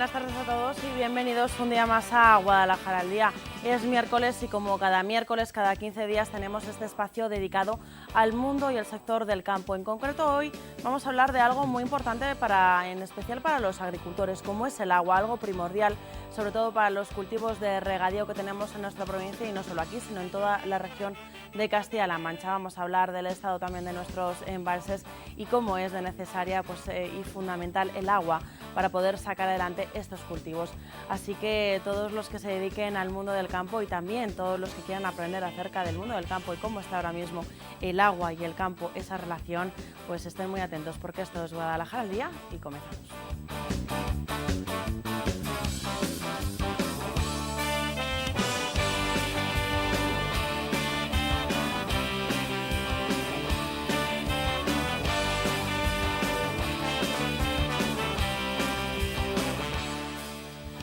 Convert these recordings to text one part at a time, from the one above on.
Buenas tardes a todos y bienvenidos un día más a Guadalajara al Día. Es miércoles y como cada miércoles, cada 15 días tenemos este espacio dedicado al mundo y al sector del campo. En concreto hoy vamos a hablar de algo muy importante en especial para los agricultores, como es el agua, algo primordial, sobre todo para los cultivos de regadío que tenemos en nuestra provincia y no solo aquí, sino en toda la región de Castilla-La Mancha. Vamos a hablar del estado también de nuestros embalses y cómo es de necesaria y fundamental el agua para poder sacar adelante estos cultivos. Así que todos los que se dediquen al mundo del campo y también todos los que quieran aprender acerca del mundo del campo y cómo está ahora mismo el agua y el campo, esa relación, pues estén muy atentos porque esto es Guadalajara al Día y comenzamos.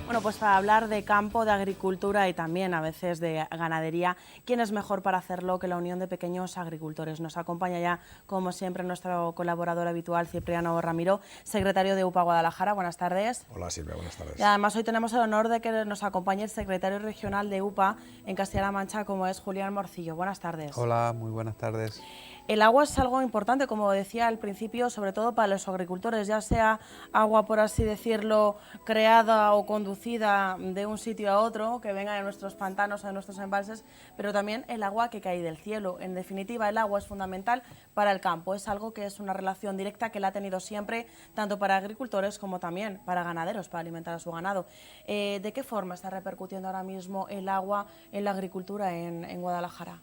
Bueno, pues para hablar de campo, de agricultura y también a veces de ganadería, ¿quién es mejor para hacerlo que la Unión de Pequeños Agricultores? Nos acompaña ya, como siempre, nuestro colaborador habitual, Cipriano Ramiro, secretario de UPA Guadalajara. Buenas tardes. Hola Silvia, buenas tardes. Y además hoy tenemos el honor de que nos acompañe el secretario regional de UPA en Castilla-La Mancha, como es Julián Morcillo. Buenas tardes. Hola, muy buenas tardes. El agua es algo importante, como decía al principio, sobre todo para los agricultores, ya sea agua, por así decirlo, creada o conducida de un sitio a otro, que venga de nuestros pantanos o de nuestros embalses, pero también el agua que cae del cielo. En definitiva, el agua es fundamental para el campo, es algo que es una relación directa que la ha tenido siempre, tanto para agricultores como también para ganaderos, para alimentar a su ganado. ¿De qué forma está repercutiendo ahora mismo el agua en la agricultura en Guadalajara?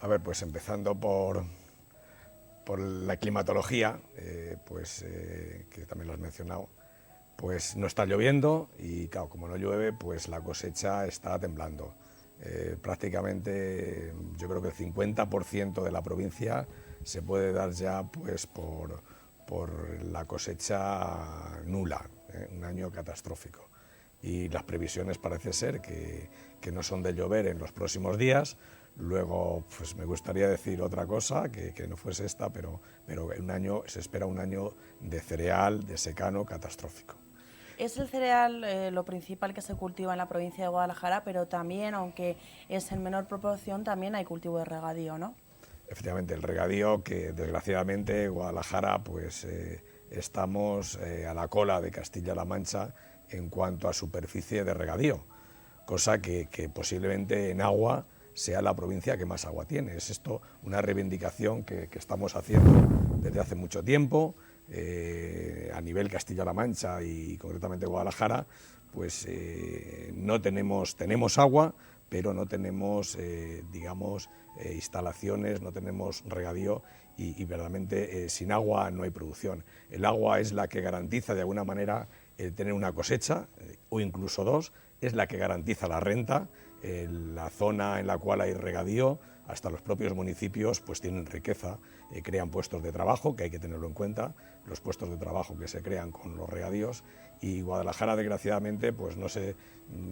A ver, pues empezando por la climatología, que también lo has mencionado, pues no está lloviendo y claro, como no llueve, pues la cosecha está temblando. Prácticamente yo creo que el 50% de la provincia se puede dar ya pues por la cosecha nula, un año catastrófico. Y las previsiones parece ser que no son de llover en los próximos días. Luego, pues me gustaría decir otra cosa, que no fuese esta, pero se espera un año de cereal, de secano, catastrófico. Es el cereal lo principal que se cultiva en la provincia de Guadalajara, pero también, aunque es en menor proporción, también hay cultivo de regadío, ¿no? Efectivamente, el regadío, que desgraciadamente Guadalajara, pues estamos a la cola de Castilla-La Mancha en cuanto a superficie de regadío, cosa que posiblemente en agua sea la provincia que más agua tiene. Es esto una reivindicación que estamos haciendo desde hace mucho tiempo, a nivel Castilla-La Mancha y concretamente Guadalajara, pues tenemos agua, pero no tenemos, instalaciones, no tenemos regadío y verdaderamente sin agua no hay producción. El agua es la que garantiza de alguna manera el tener una cosecha o incluso dos, es la que garantiza la renta. La zona en la cual hay regadío, hasta los propios municipios pues tienen riqueza, crean puestos de trabajo, que hay que tenerlo en cuenta, los puestos de trabajo que se crean con los regadíos, y Guadalajara desgraciadamente, pues no sé,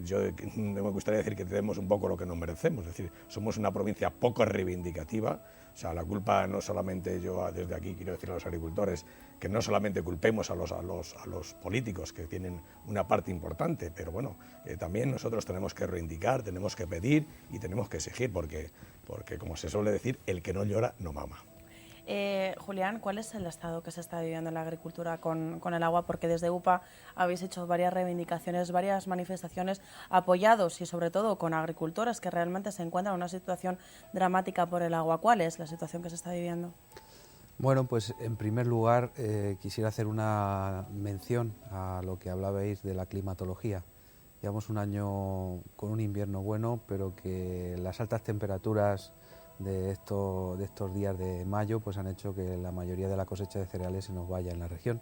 yo me gustaría decir que tenemos un poco lo que nos merecemos, es decir, somos una provincia poco reivindicativa. O sea, la culpa no solamente yo desde aquí quiero decir a los agricultores, que no solamente culpemos a los políticos que tienen una parte importante, pero bueno, también nosotros tenemos que reivindicar, tenemos que pedir y tenemos que exigir, porque como se suele decir, el que no llora no mama. Julián, ¿cuál es el estado que se está viviendo en la agricultura con el agua? Porque desde UPA habéis hecho varias reivindicaciones, varias manifestaciones apoyados y sobre todo con agricultores que realmente se encuentran en una situación dramática por el agua. ¿Cuál es la situación que se está viviendo? Bueno, pues en primer lugar quisiera hacer una mención a lo que hablabais de la climatología. Llevamos un año con un invierno bueno, pero que las altas temperaturas de estos días de mayo pues han hecho que la mayoría de la cosecha de cereales se nos vaya en la región.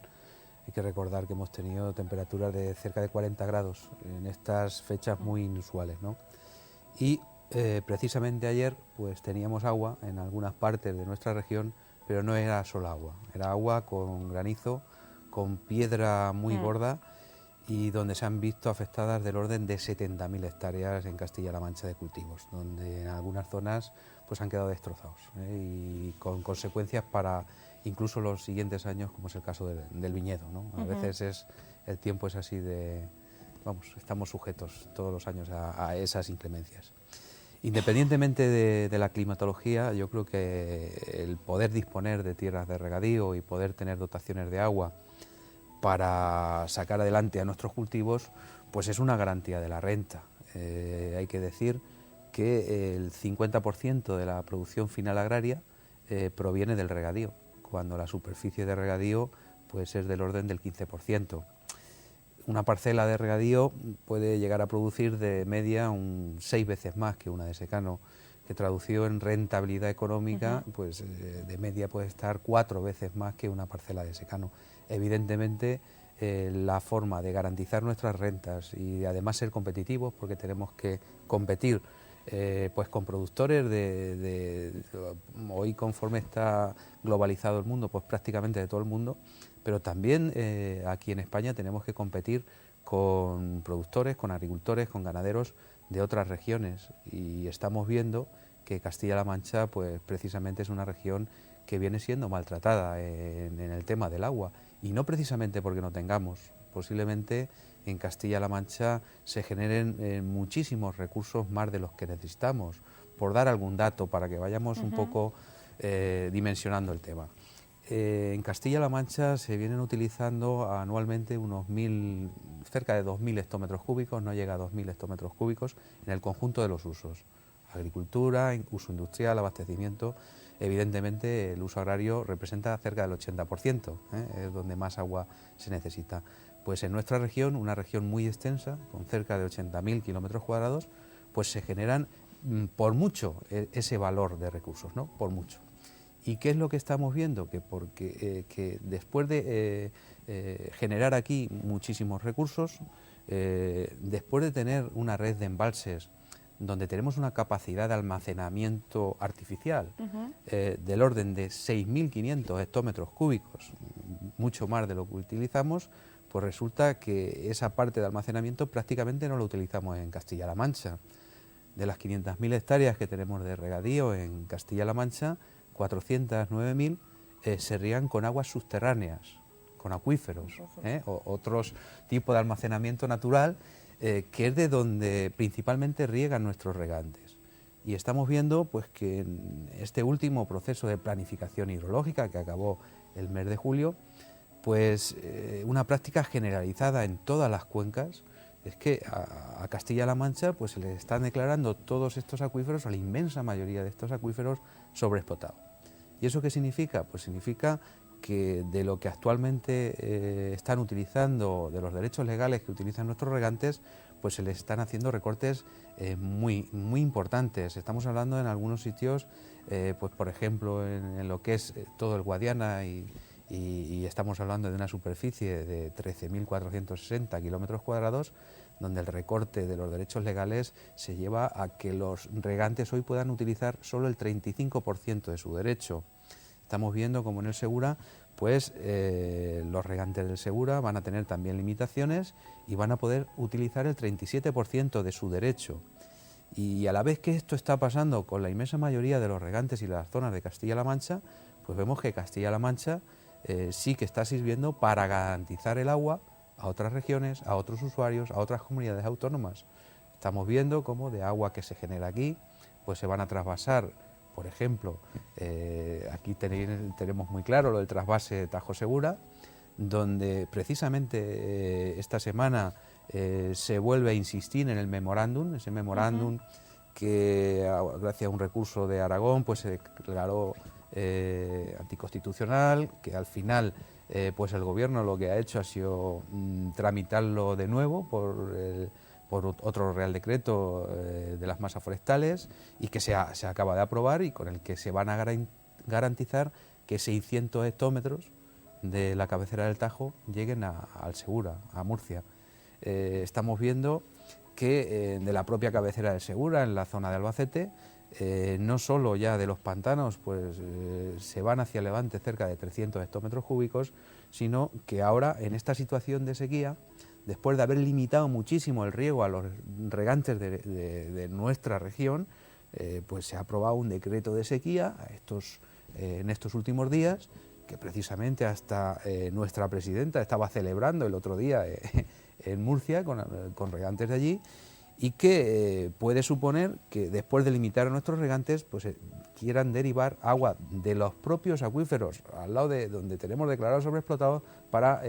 Hay que recordar que hemos tenido temperaturas de cerca de 40 grados en estas fechas muy inusuales, ¿no? Y precisamente ayer pues teníamos agua en algunas partes de nuestra región, pero no era solo agua, era agua con granizo, con piedra muy gorda y donde se han visto afectadas del orden de 70.000 hectáreas en Castilla-La Mancha de cultivos, donde en algunas zonas pues han quedado destrozados, y con consecuencias para incluso los siguientes años, como es el caso del viñedo, ¿no? A veces el tiempo es así de, vamos, estamos sujetos todos los años a esas inclemencias. Independientemente de la climatología, yo creo que el poder disponer de tierras de regadío y poder tener dotaciones de agua para sacar adelante a nuestros cultivos, pues es una garantía de la renta. Hay que decir que el 50% de la producción final agraria proviene del regadío, cuando la superficie de regadío pues es del orden del 15%. Una parcela de regadío puede llegar a producir de media 6 veces más que una de secano, que traducido en rentabilidad económica, pues de media puede estar 4 veces más que una parcela de secano. Evidentemente, la forma de garantizar nuestras rentas y además ser competitivos, porque tenemos que competir pues con productores hoy, conforme está globalizado el mundo, pues prácticamente de todo el mundo, pero también aquí en España tenemos que competir con productores, con agricultores, con ganaderos de otras regiones, y estamos viendo que Castilla-La Mancha pues precisamente es una región que viene siendo maltratada en el tema del agua, y no precisamente porque no tengamos. Posiblemente en Castilla-La Mancha se generen muchísimos recursos más de los que necesitamos, por dar algún dato para que vayamos un poco dimensionando el tema. En Castilla-La Mancha se vienen utilizando anualmente cerca de 2.000 hectómetros cúbicos, no llega a 2.000 hectómetros cúbicos en el conjunto de los usos: agricultura, uso industrial, abastecimiento. Evidentemente el uso agrario representa cerca del 80%, es donde más agua se necesita. Pues en nuestra región, una región muy extensa, con cerca de 80.000 kilómetros cuadrados, pues se generan por mucho ese valor de recursos, ¿no? Por mucho. ¿Y qué es lo que estamos viendo? Que después de generar aquí muchísimos recursos, después de tener una red de embalses donde tenemos una capacidad de almacenamiento artificial del orden de 6.500 hectómetros cúbicos, mucho más de lo que utilizamos, pues resulta que esa parte de almacenamiento prácticamente no la utilizamos en Castilla-La Mancha. De las 500.000 hectáreas que tenemos de regadío en Castilla-La Mancha, 409.000 se riegan con aguas subterráneas, con acuíferos, o otros tipos de almacenamiento natural, que es de donde principalmente riegan nuestros regantes. Y estamos viendo pues que en este último proceso de planificación hidrológica que acabó el mes de julio, pues una práctica generalizada en todas las cuencas es que a Castilla-La Mancha pues se le están declarando todos estos acuíferos, a la inmensa mayoría de estos acuíferos, sobreexplotados. ¿Y eso qué significa? Pues significa que de lo que actualmente están utilizando, de los derechos legales que utilizan nuestros regantes, pues se les están haciendo recortes muy importantes. Estamos hablando en algunos sitios, pues por ejemplo en lo que es todo el Guadiana, y estamos hablando de una superficie de 13.460 kilómetros cuadrados, donde el recorte de los derechos legales se lleva a que los regantes hoy puedan utilizar solo el 35% de su derecho. Estamos viendo como en el Segura, pues los regantes del Segura van a tener también limitaciones y van a poder utilizar el 37% de su derecho. Y a la vez que esto está pasando con la inmensa mayoría de los regantes y las zonas de Castilla-La Mancha, pues vemos que Castilla-La Mancha sí que está sirviendo para garantizar el agua a otras regiones, a otros usuarios, a otras comunidades autónomas. Estamos viendo cómo de agua que se genera aquí, pues se van a trasvasar, por ejemplo, aquí tenemos muy claro lo del trasvase Tajo Segura, donde precisamente esta semana se vuelve a insistir en el memorándum, ese memorándum que gracias a un recurso de Aragón pues se declaró anticonstitucional, que al final pues el gobierno lo que ha hecho ha sido tramitarlo de nuevo por otro Real Decreto de las masas forestales, y que se acaba de aprobar, y con el que se van a garantizar que 600 hectómetros de la cabecera del Tajo lleguen al Segura, a Murcia. Estamos viendo que de la propia cabecera del Segura, en la zona de Albacete, no solo ya de los pantanos, pues se van hacia Levante cerca de 300 hectómetros cúbicos, sino que ahora en esta situación de sequía, después de haber limitado muchísimo el riego a los regantes de nuestra región, pues se ha aprobado un decreto de sequía en estos últimos días, que precisamente hasta nuestra presidenta estaba celebrando el otro día en Murcia con regantes de allí, y que puede suponer que después de limitar a nuestros regantes, pues quieran derivar agua de los propios acuíferos al lado de donde tenemos declarados sobreexplotados para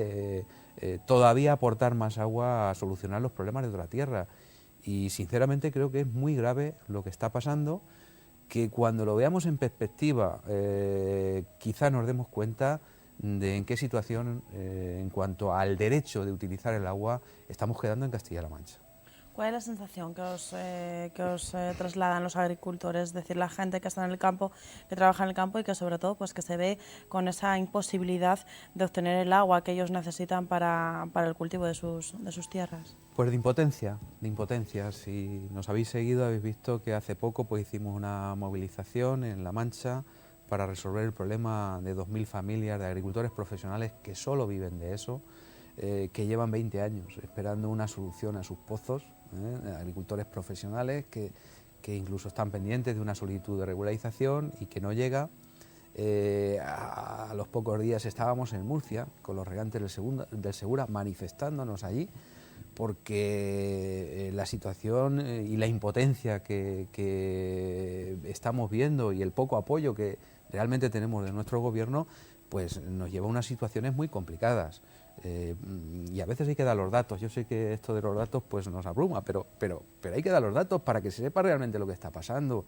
todavía aportar más agua a solucionar los problemas de otra tierra. Y sinceramente creo que es muy grave lo que está pasando, que cuando lo veamos en perspectiva quizá nos demos cuenta de en qué situación en cuanto al derecho de utilizar el agua estamos quedando en Castilla-La Mancha. ¿Cuál es la sensación que os trasladan los agricultores, es decir, la gente que está en el campo, que trabaja en el campo y que sobre todo pues que se ve con esa imposibilidad de obtener el agua que ellos necesitan para el cultivo de sus tierras? Pues de impotencia. Si nos habéis seguido habéis visto que hace poco pues hicimos una movilización en La Mancha para resolver el problema de 2.000 familias de agricultores profesionales que solo viven de eso, que llevan 20 años esperando una solución a sus pozos, agricultores profesionales que incluso están pendientes de una solicitud de regularización y que no llega. A los pocos días estábamos en Murcia con los regantes del Segura manifestándonos allí, porque la situación y la impotencia que estamos viendo y el poco apoyo que realmente tenemos de nuestro gobierno, pues nos lleva a unas situaciones muy complicadas. Y a veces hay que dar los datos. Yo sé que esto de los datos pues nos abruma, pero hay que dar los datos para que se sepa realmente lo que está pasando.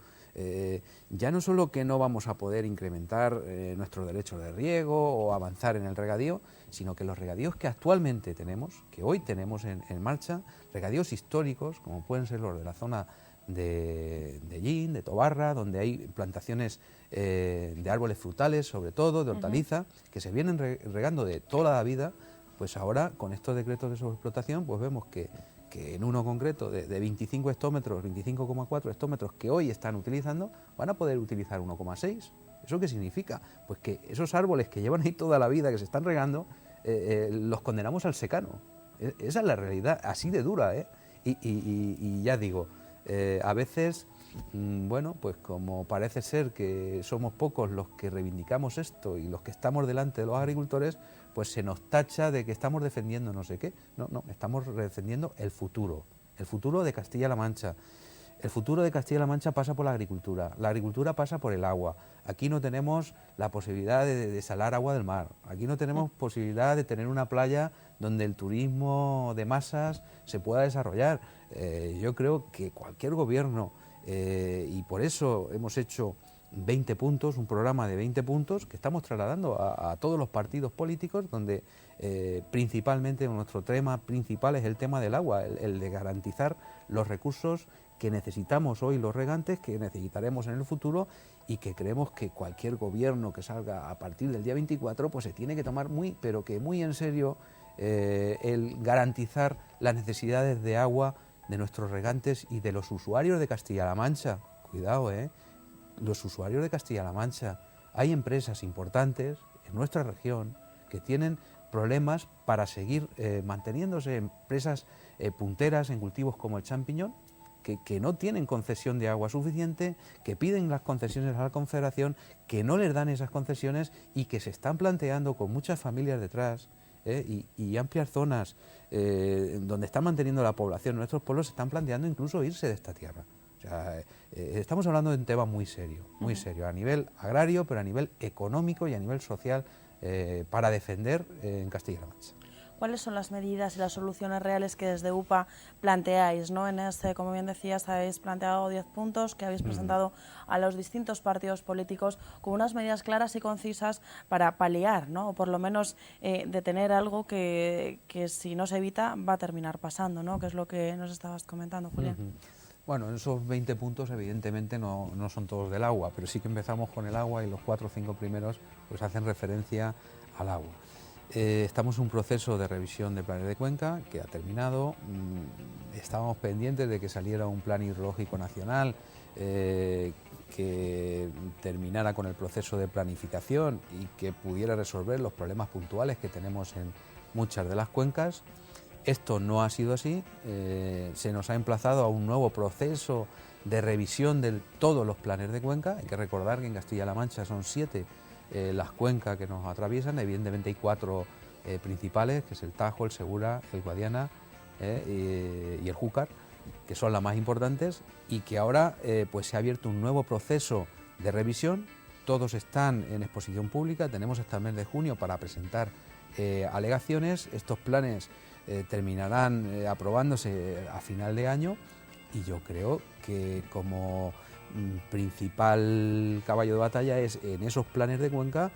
Ya no solo que no vamos a poder incrementar nuestros derechos de riego o avanzar en el regadío, sino que los regadíos que actualmente tenemos, que hoy tenemos en marcha, regadíos históricos, como pueden ser los de la zona de Llín, de Tobarra, donde hay plantaciones de árboles frutales, sobre todo, de hortaliza, que se vienen regando de toda la vida, pues ahora con estos decretos de sobreexplotación pues vemos que en uno concreto de 25 hectómetros, 25,4 hectómetros que hoy están utilizando, van a poder utilizar 1,6. ¿Eso qué significa? Pues que esos árboles que llevan ahí toda la vida, que se están regando, los condenamos al secano. Esa es la realidad, así de dura, ¿eh? Y ya digo, a veces, bueno, pues como parece ser que somos pocos los que reivindicamos esto y los que estamos delante de los agricultores, pues se nos tacha de que estamos defendiendo no sé qué. No, estamos defendiendo el futuro de Castilla-La Mancha. El futuro de Castilla-La Mancha pasa por la agricultura pasa por el agua. Aquí no tenemos la posibilidad de desalar agua del mar, aquí no tenemos posibilidad de tener una playa donde el turismo de masas se pueda desarrollar. Yo creo que cualquier gobierno, y por eso hemos hecho 20 puntos, un programa de 20 puntos que estamos trasladando a todos los partidos políticos, donde principalmente nuestro tema principal es el tema del agua, el de garantizar los recursos que necesitamos hoy los regantes, que necesitaremos en el futuro, y que creemos que cualquier gobierno que salga a partir del día 24 pues se tiene que tomar muy en serio el garantizar las necesidades de agua de nuestros regantes y de los usuarios de Castilla-La Mancha. Cuidado, los usuarios de Castilla-La Mancha. Hay empresas importantes en nuestra región que tienen problemas para seguir manteniéndose, empresas punteras en cultivos como el champiñón, que no tienen concesión de agua suficiente, que piden las concesiones a la Confederación, que no les dan esas concesiones y que se están planteando con muchas familias detrás y amplias zonas donde están manteniendo la población, nuestros pueblos se están planteando incluso irse de esta tierra. O sea, estamos hablando de un tema muy serio, a nivel agrario, pero a nivel económico y a nivel social para defender en Castilla-La Mancha. ¿Cuáles son las medidas y las soluciones reales que desde UPA planteáis, ¿no? En este, como bien decías, habéis planteado 10 puntos que habéis presentado a los distintos partidos políticos con unas medidas claras y concisas para paliar, ¿no? O por lo menos detener algo que si no se evita va a terminar pasando, ¿no? Que es lo que nos estabas comentando, Julián. Bueno, esos 20 puntos evidentemente no son todos del agua, pero sí que empezamos con el agua y los 4 o 5 primeros pues hacen referencia al agua. Estamos en un proceso de revisión de planes de cuenca que ha terminado. Estábamos pendientes de que saliera un plan hidrológico nacional que terminara con el proceso de planificación y que pudiera resolver los problemas puntuales que tenemos en muchas de las cuencas. Esto no ha sido así, se nos ha emplazado a un nuevo proceso de revisión de todos los planes de cuenca. Hay que recordar que en Castilla-La Mancha son 7 las cuencas que nos atraviesan, evidentemente hay 4 principales, que es el Tajo, el Segura, el Guadiana y el Júcar, que son las más importantes, y que ahora pues se ha abierto un nuevo proceso de revisión. Todos están en exposición pública, tenemos hasta el mes de junio para presentar alegaciones. Estos planes terminarán aprobándose a final de año, y yo creo que como principal caballo de batalla es en esos planes de cuenca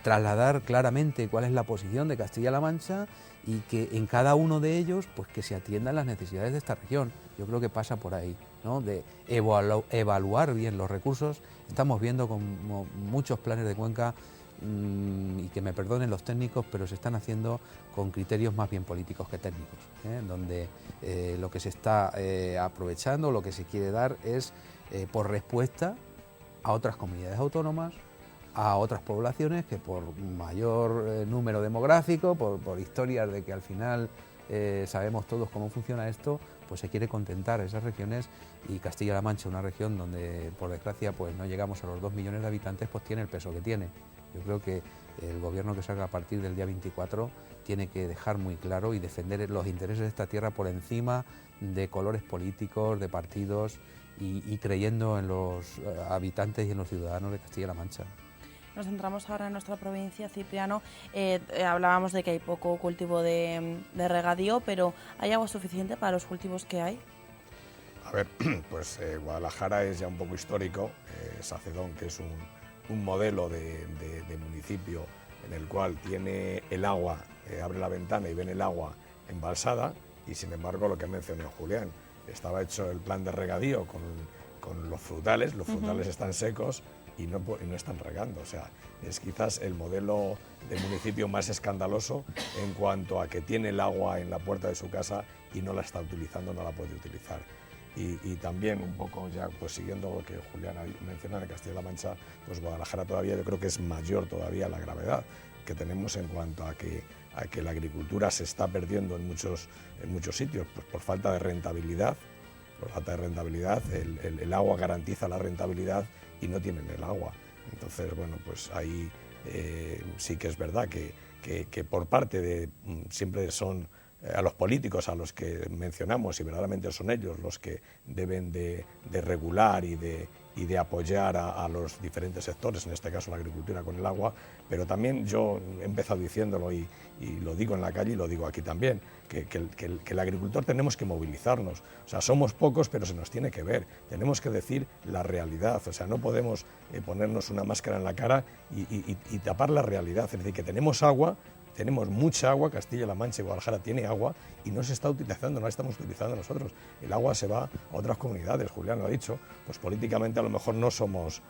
trasladar claramente cuál es la posición de Castilla-La Mancha, y que en cada uno de ellos pues que se atiendan las necesidades de esta región. Yo creo que pasa por ahí, ¿no? De evaluar bien los recursos. Estamos viendo como muchos planes de cuenca, y que me perdonen los técnicos, pero se están haciendo con criterios más bien políticos que técnicos, donde lo que se está aprovechando, lo que se quiere dar es por respuesta a otras comunidades autónomas, a otras poblaciones que por mayor número demográfico, por historias de que al final sabemos todos cómo funciona esto, pues se quiere contentar a esas regiones, y Castilla-La Mancha, una región donde por desgracia pues no llegamos a los 2 millones de habitantes, pues tiene el peso que tiene. Yo creo que el gobierno que salga a partir del día 24 tiene que dejar muy claro y defender los intereses de esta tierra por encima de colores políticos, de partidos, y creyendo en los habitantes y en los ciudadanos de Castilla-La Mancha. Nos centramos ahora en nuestra provincia, Cipriano. Hablábamos de que hay poco cultivo de regadío, pero ¿hay agua suficiente para los cultivos que hay? A ver, pues Guadalajara es ya un poco histórico. Sacedón, que es un modelo de municipio en el cual tiene el agua, abre la ventana y ven el agua embalsada, y sin embargo lo que mencionó Julián, estaba hecho el plan de regadío con los frutales están secos y no están regando. O sea, es quizás el modelo de municipio más escandaloso en cuanto a que tiene el agua en la puerta de su casa y no la está utilizando, no la puede utilizar. Y también un poco ya pues siguiendo lo que Julián menciona de Castilla-La Mancha, pues Guadalajara todavía yo creo que es mayor todavía la gravedad que tenemos en cuanto a que la agricultura se está perdiendo en muchos sitios, pues por falta de rentabilidad. Por falta de rentabilidad, el agua garantiza la rentabilidad y no tienen el agua. Entonces, bueno, pues ahí sí que es verdad que por parte de siempre son a los políticos a los que mencionamos, y verdaderamente son ellos los que deben de regular y de apoyar a los diferentes sectores, en este caso la agricultura con el agua, pero también yo he empezado diciéndolo y lo digo en la calle y lo digo aquí también, que el agricultor tenemos que movilizarnos. O sea, somos pocos, pero se nos tiene que ver, tenemos que decir la realidad. O sea, no podemos ponernos una máscara en la cara y tapar la realidad. Es decir, que tenemos agua, tenemos mucha agua, Castilla-La Mancha y Guadalajara tiene agua y no se está utilizando, no la estamos utilizando nosotros. El agua se va a otras comunidades, Julián lo ha dicho, pues políticamente a lo mejor no somos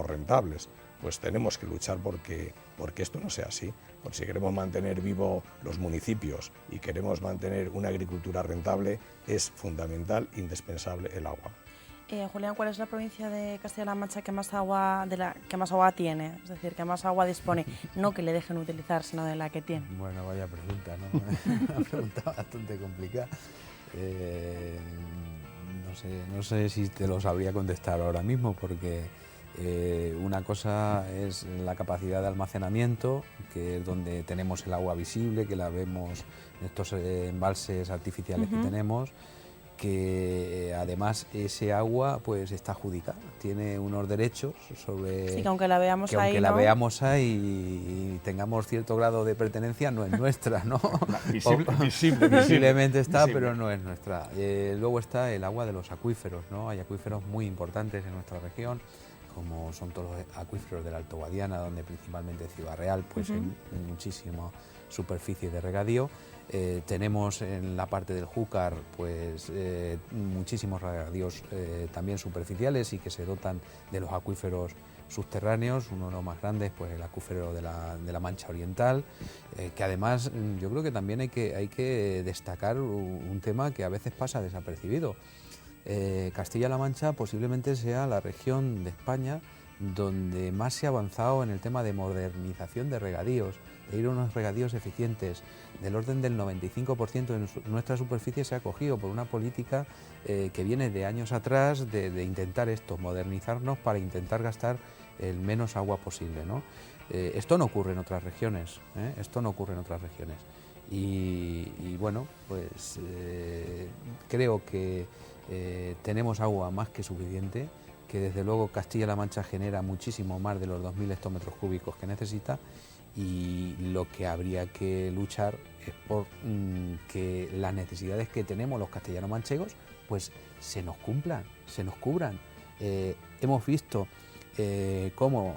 rentables. Pues tenemos que luchar porque esto no sea así. Porque si queremos mantener vivos los municipios y queremos mantener una agricultura rentable, es fundamental, indispensable el agua. Julián, ¿cuál es la provincia de Castilla-La Mancha que más agua tiene? Es decir, que más agua dispone, no que le dejen utilizar, sino de la que tiene. Bueno, vaya pregunta, ¿no? Una pregunta bastante complicada. No sé si te lo sabría contestar ahora mismo, porque una cosa es la capacidad de almacenamiento, que es donde tenemos el agua visible, que la vemos en estos embalses artificiales que tenemos, que además ese agua pues está adjudicada, tiene unos derechos sobre... Sí, que aunque la veamos que ahí, aunque ¿no? la veamos ahí y tengamos cierto grado de pertenencia, no es nuestra, ¿no? Visiblemente está, pero no es nuestra. Luego está el agua de los acuíferos, ¿no? Hay acuíferos muy importantes en nuestra región, como son todos los acuíferos del Alto Guadiana, donde principalmente Ciudad Real pues hay muchísima superficie de regadío. Tenemos en la parte del Júcar pues muchísimos regadíos también superficiales y que se dotan de los acuíferos subterráneos. Uno de los más grandes, pues el acuífero de la Mancha Oriental, que además yo creo que también hay que destacar un tema que a veces pasa desapercibido. Castilla-La Mancha posiblemente sea la región de España donde más se ha avanzado en el tema de modernización de regadíos, de ir a unos regadíos eficientes, del orden del 95% de nuestra superficie se ha cogido por una política que viene de años atrás de intentar esto, modernizarnos para intentar gastar el menos agua posible, ¿no? Esto no ocurre en otras regiones, esto no ocurre en otras regiones. Y bueno, pues creo que tenemos agua más que suficiente, que desde luego Castilla-La Mancha genera muchísimo más de los 2.000 hectómetros cúbicos que necesita, y lo que habría que luchar es por que las necesidades que tenemos los castellano-manchegos pues se nos cumplan, se nos cubran. Hemos visto cómo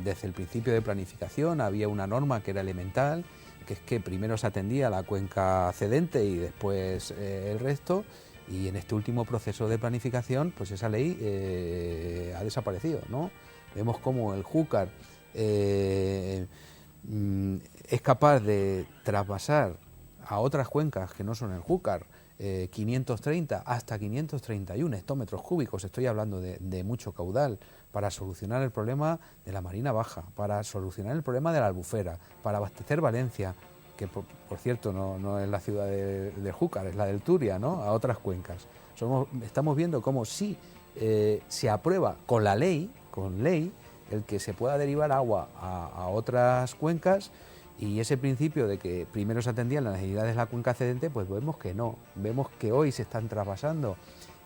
desde el principio de planificación había una norma que era elemental, que es que primero se atendía a la cuenca cedente y después el resto, y en este último proceso de planificación pues esa ley ha desaparecido, ¿no? Vemos cómo el Júcar es capaz de traspasar a otras cuencas que no son el Júcar 530 hasta 531 hectómetros cúbicos, estoy hablando de mucho caudal, para solucionar el problema de la Marina Baja, para solucionar el problema de la Albufera, para abastecer Valencia, que por cierto no es la ciudad de Júcar, es la del Turia, ¿no?, a otras cuencas. Estamos viendo cómo sí se aprueba con ley, el que se pueda derivar agua a otras cuencas, y ese principio de que primero se atendían las necesidades de la cuenca cedente, pues vemos que no, vemos que hoy se están traspasando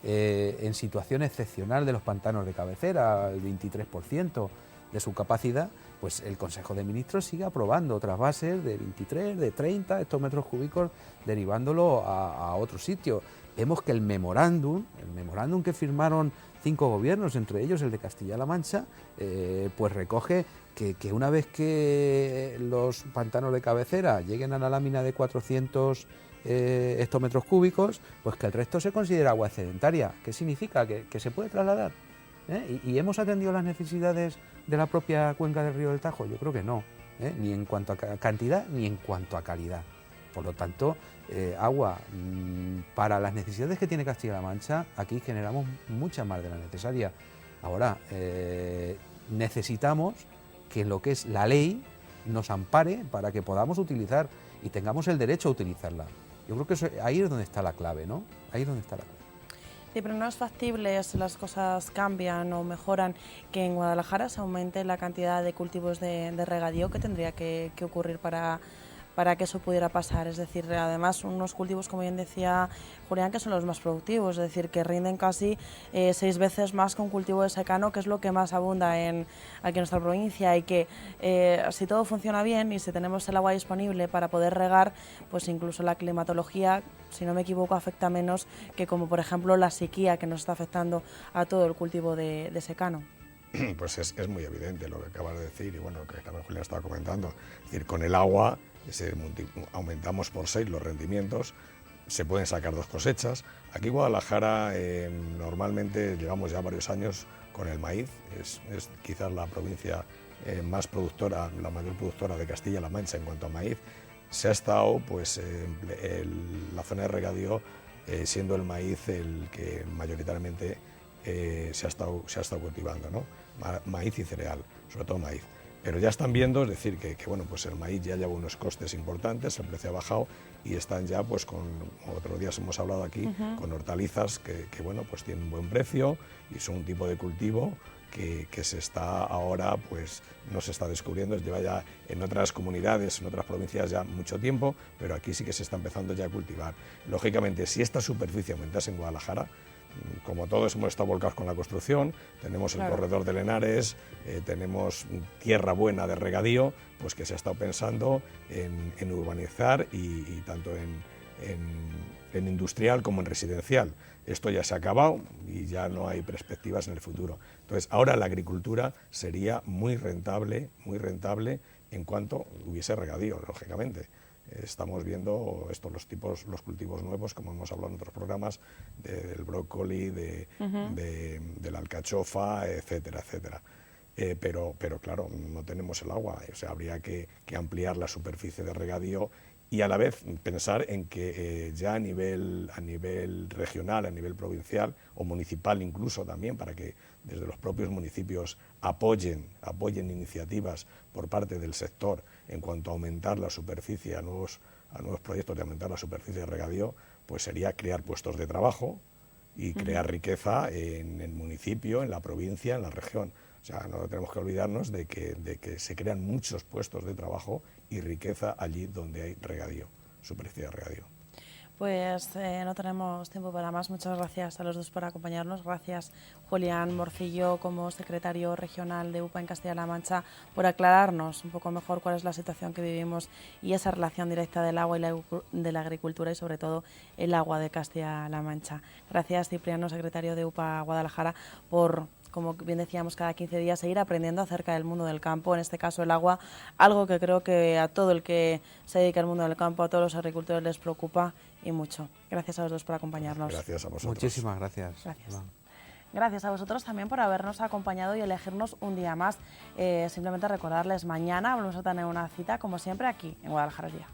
en situación excepcional de los pantanos de cabecera, el 23% de su capacidad, pues el Consejo de Ministros sigue aprobando otras bases de 23, de 30 hectómetros cúbicos, derivándolo a otro sitio. Vemos que el memorándum que firmaron 5 gobiernos, entre ellos el de Castilla-La Mancha, pues recoge que una vez que los pantanos de cabecera lleguen a la lámina de 400 hectómetros cúbicos, pues que el resto se considera agua excedentaria. ¿Qué significa? Que se puede trasladar. ¿Y hemos atendido las necesidades de la propia cuenca del río del Tajo? Yo creo que no, ni en cuanto a cantidad ni en cuanto a calidad. Por lo tanto, agua para las necesidades que tiene Castilla-La Mancha, aquí generamos mucha más de la necesaria. Ahora, necesitamos que lo que es la ley nos ampare para que podamos utilizar y tengamos el derecho a utilizarla. Yo creo que ahí es donde está la clave, ¿no? Ahí es donde está la clave. Sí, pero no es factible, si las cosas cambian o mejoran, que en Guadalajara se aumente la cantidad de cultivos de regadío. ¿Qué tendría que ocurrir para que eso pudiera pasar? Es decir, además unos cultivos, como bien decía Julián, que son los más productivos, es decir, que rinden casi 6 veces más que un cultivo de secano, que es lo que más abunda aquí en nuestra provincia, y que si todo funciona bien y si tenemos el agua disponible para poder regar, pues incluso la climatología, si no me equivoco, afecta menos que como por ejemplo la sequía, que nos está afectando a todo el cultivo de secano. Pues es muy evidente lo que acabas de decir, y bueno, que también Julián estaba comentando. Es decir, con el agua aumentamos por 6 los rendimientos, se pueden sacar 2 cosechas. Aquí en Guadalajara normalmente llevamos ya varios años con el maíz, es quizás la provincia más productora, la mayor productora de Castilla-La Mancha en cuanto a maíz. Se ha estado pues la zona de regadío siendo el maíz el que mayoritariamente se ha estado cultivando, ¿no? Maíz y cereal, sobre todo maíz. Pero ya están viendo, es decir, que bueno, pues el maíz ya lleva unos costes importantes, el precio ha bajado y están ya, pues con, otros días hemos hablado aquí, con hortalizas que bueno, pues tienen un buen precio y son un tipo de cultivo que se está ahora, pues no se está descubriendo, lleva ya en otras comunidades, en otras provincias ya mucho tiempo, pero aquí sí que se está empezando ya a cultivar. Lógicamente, si esta superficie aumentase en Guadalajara, como todos hemos estado volcados con la construcción, tenemos el corredor de Lenares, tenemos tierra buena de regadío, pues que se ha estado pensando en urbanizar y tanto en industrial como en residencial. Esto ya se ha acabado y ya no hay perspectivas en el futuro. Entonces, ahora la agricultura sería muy rentable en cuanto hubiese regadío, lógicamente. Estamos viendo los cultivos nuevos, como hemos hablado en otros programas, del brócoli, de la alcachofa, etcétera, etcétera. Pero claro, no tenemos el agua, o sea, habría que ampliar la superficie de regadío y a la vez pensar en que ya a nivel regional, a nivel provincial o municipal incluso también, para que desde los propios municipios apoyen iniciativas por parte del sector en cuanto a aumentar la superficie, a nuevos proyectos de aumentar la superficie de regadío, pues sería crear puestos de trabajo y crear riqueza en el municipio, en la provincia, en la región. O sea, no tenemos que olvidarnos de que se crean muchos puestos de trabajo y riqueza allí donde hay regadío, superficie de regadío. Pues no tenemos tiempo para más. Muchas gracias a los dos por acompañarnos. Gracias, Julián Morcillo, como secretario regional de UPA en Castilla-La Mancha, por aclararnos un poco mejor cuál es la situación que vivimos y esa relación directa del agua y de la agricultura y, sobre todo, el agua de Castilla-La Mancha. Gracias, Cipriano, secretario de UPA Guadalajara, por, como bien decíamos, cada 15 días seguir aprendiendo acerca del mundo del campo, en este caso el agua, algo que creo que a todo el que se dedica al mundo del campo, a todos los agricultores les preocupa y mucho. Gracias a los dos por acompañarnos. Gracias a vosotros. Muchísimas gracias. Gracias. Gracias a vosotros también por habernos acompañado y elegirnos un día más. Simplemente recordarles, mañana vamos a tener una cita, como siempre, aquí en Guadalajara al Día.